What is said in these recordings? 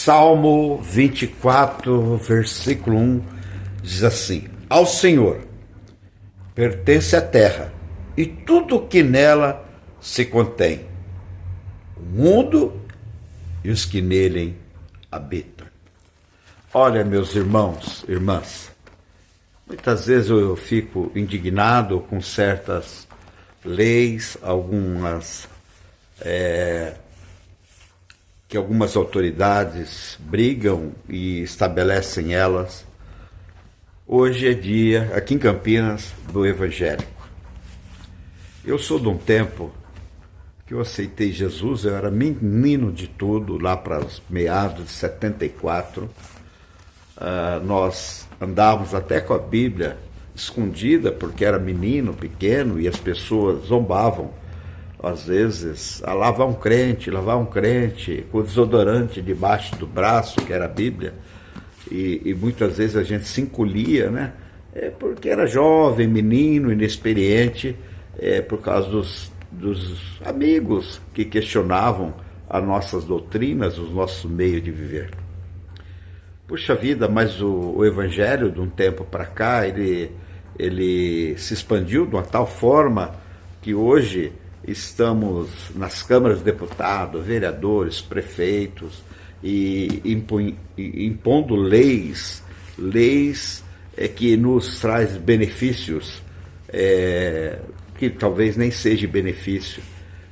Salmo 24, versículo 1, diz assim: Ao Senhor pertence a terra e tudo que nela se contém, o mundo e os que nele habitam. Olha, meus irmãos, irmãs, muitas vezes eu fico indignado com certas leis, que algumas autoridades brigam e estabelecem elas. Hoje é dia, aqui em Campinas, do evangélico. Eu sou de um tempo que eu aceitei Jesus, eu era menino de tudo, lá para os meados de 74. Nós andávamos até com a Bíblia escondida, porque era menino, pequeno, e as pessoas zombavam. Às vezes, a lavar um crente, com desodorante debaixo do braço, que era a Bíblia, e muitas vezes a gente se encolhia, né? Porque era jovem, menino, inexperiente, por causa dos amigos que questionavam as nossas doutrinas, os nossos meios de viver. Puxa vida, mas o Evangelho, de um tempo para cá, ele se expandiu de uma tal forma que hoje estamos nas câmaras de deputados, vereadores, prefeitos, e impondo leis que nos traz benefícios, que talvez nem seja benefício,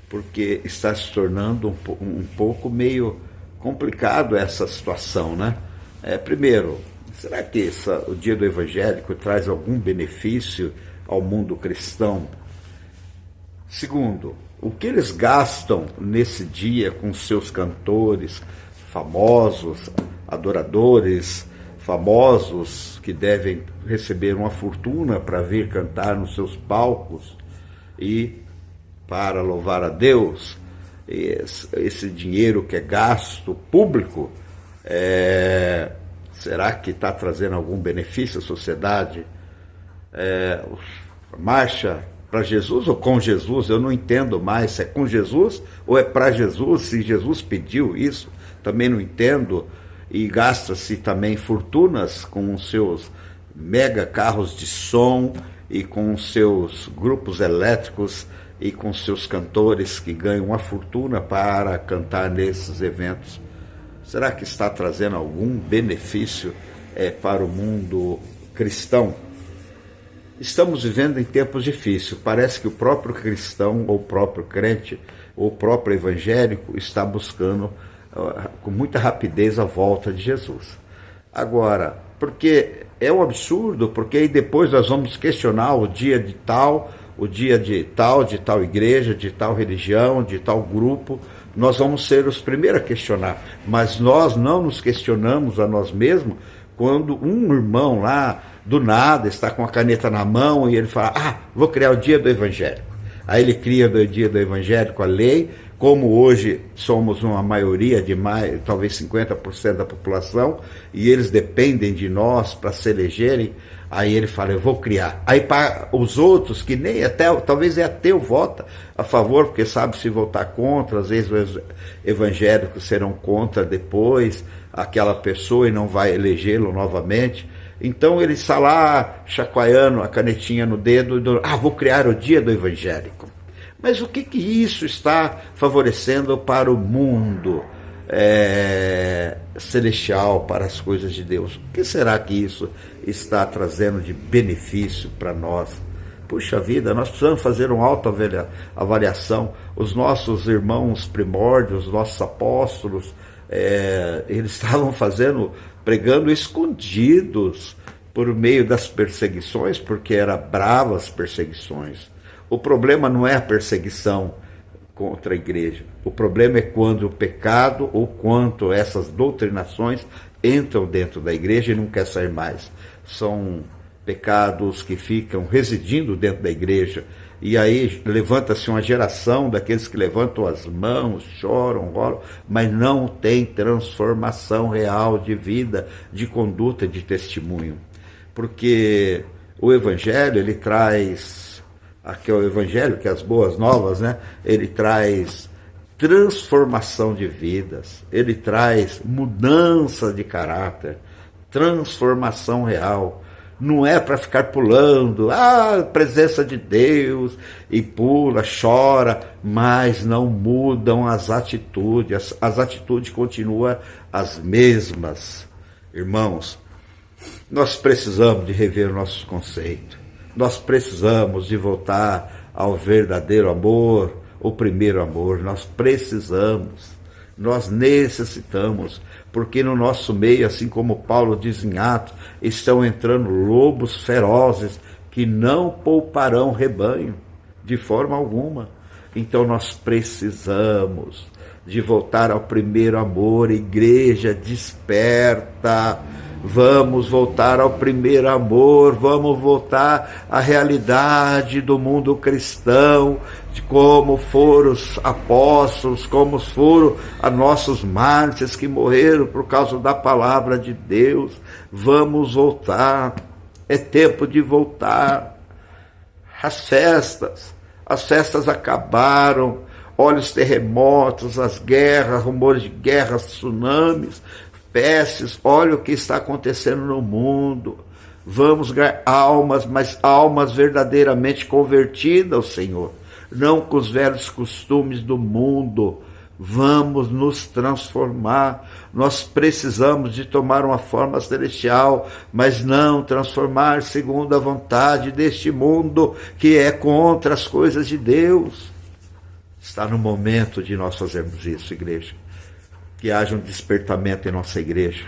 porque está se tornando um pouco meio complicado essa situação, né? Primeiro, será que o dia do evangélico traz algum benefício ao mundo cristão? Segundo, o que eles gastam nesse dia com seus cantores famosos, adoradores famosos, que devem receber uma fortuna para vir cantar nos seus palcos e para louvar a Deus? Esse dinheiro que é gasto público, será que está trazendo algum benefício à sociedade? Marcha para Jesus ou com Jesus? Eu não entendo mais se é com Jesus ou é para Jesus, se Jesus pediu isso, também não entendo. E gasta-se também fortunas com os seus mega carros de som e com os seus grupos elétricos e com seus cantores que ganham uma fortuna para cantar nesses eventos. Será que está trazendo algum benefício para o mundo cristão? Estamos vivendo em tempos difíceis. Parece que o próprio cristão, ou o próprio crente, ou o próprio evangélico está buscando com muita rapidez a volta de Jesus. Agora, porque é um absurdo, porque aí depois nós vamos questionar o dia de tal igreja, de tal religião, de tal grupo. Nós vamos ser os primeiros a questionar, mas nós não nos questionamos a nós mesmos quando um irmão lá, do nada, está com a caneta na mão e ele fala: vou criar o dia do evangélico. Aí ele cria o dia do evangélico, a lei. Como hoje somos uma maioria de mais, talvez 50% da população, e eles dependem de nós para se elegerem, aí ele fala: eu vou criar. Aí para os outros, que nem até, talvez é ateu, vota a favor, porque sabe se votar contra, às vezes os evangélicos serão contra depois, aquela pessoa, e não vai elegê-lo novamente. Então ele está lá chacoalhando a canetinha no dedo, vou criar o dia do evangélico. Mas o que isso está favorecendo para o mundo celestial, para as coisas de Deus? O que será que isso está trazendo de benefício para nós? Puxa vida, nós precisamos fazer uma autoavaliação. Os nossos irmãos primórdios, os nossos apóstolos, eles estavam pregando escondidos por meio das perseguições, porque eram bravas perseguições. O problema não é a perseguição contra a igreja. O problema é quando o pecado ou quando essas doutrinações entram dentro da igreja e não quer sair mais. São pecados que ficam residindo dentro da igreja. E aí levanta-se uma geração daqueles que levantam as mãos, choram, rolam, mas não tem transformação real de vida, de conduta, de testemunho. Porque o Evangelho, ele traz, aqui é o Evangelho, que é as boas novas, né? Ele traz transformação de vidas, ele traz mudança de caráter, transformação real. Não é para ficar pulando, presença de Deus, e pula, chora, mas não mudam as atitudes, as atitudes continuam as mesmas. Irmãos, nós precisamos de rever nossos conceitos, nós precisamos de voltar ao verdadeiro amor, o primeiro amor, nós necessitamos, porque no nosso meio, assim como Paulo diz em Atos, estão entrando lobos ferozes que não pouparão rebanho de forma alguma. Então nós precisamos de voltar ao primeiro amor. Igreja, desperta, vamos voltar ao primeiro amor, vamos voltar à realidade do mundo cristão, de como foram os apóstolos, como foram os nossos mártires que morreram por causa da palavra de Deus. Vamos voltar, é tempo de voltar. As festas acabaram, olha os terremotos, as guerras, rumores de guerras, tsunamis, pestes, olha o que está acontecendo no mundo. Vamos ganhar almas, mas almas verdadeiramente convertidas ao Senhor, não com os velhos costumes do mundo. Vamos nos transformar. Nós precisamos de tomar uma forma celestial, mas não transformar segundo a vontade deste mundo, que é contra as coisas de Deus. Está no momento de nós fazermos isso, igreja. Que haja um despertamento em nossa igreja,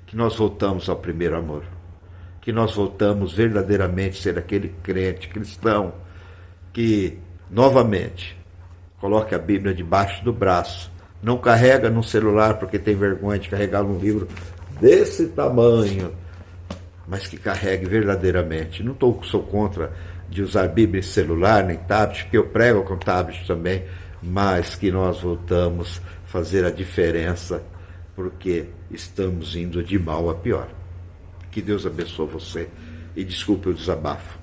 que nós voltamos ao primeiro amor, que nós voltamos verdadeiramente a ser aquele crente cristão que, novamente, coloque a Bíblia debaixo do braço, não carrega no celular porque tem vergonha de carregar um livro desse tamanho, mas que carregue verdadeiramente. Não sou contra de usar Bíblia em celular, nem tablet, porque eu prego com tablet também, mas que nós voltamos a fazer a diferença, porque estamos indo de mal a pior. Que Deus abençoe você e desculpe o desabafo.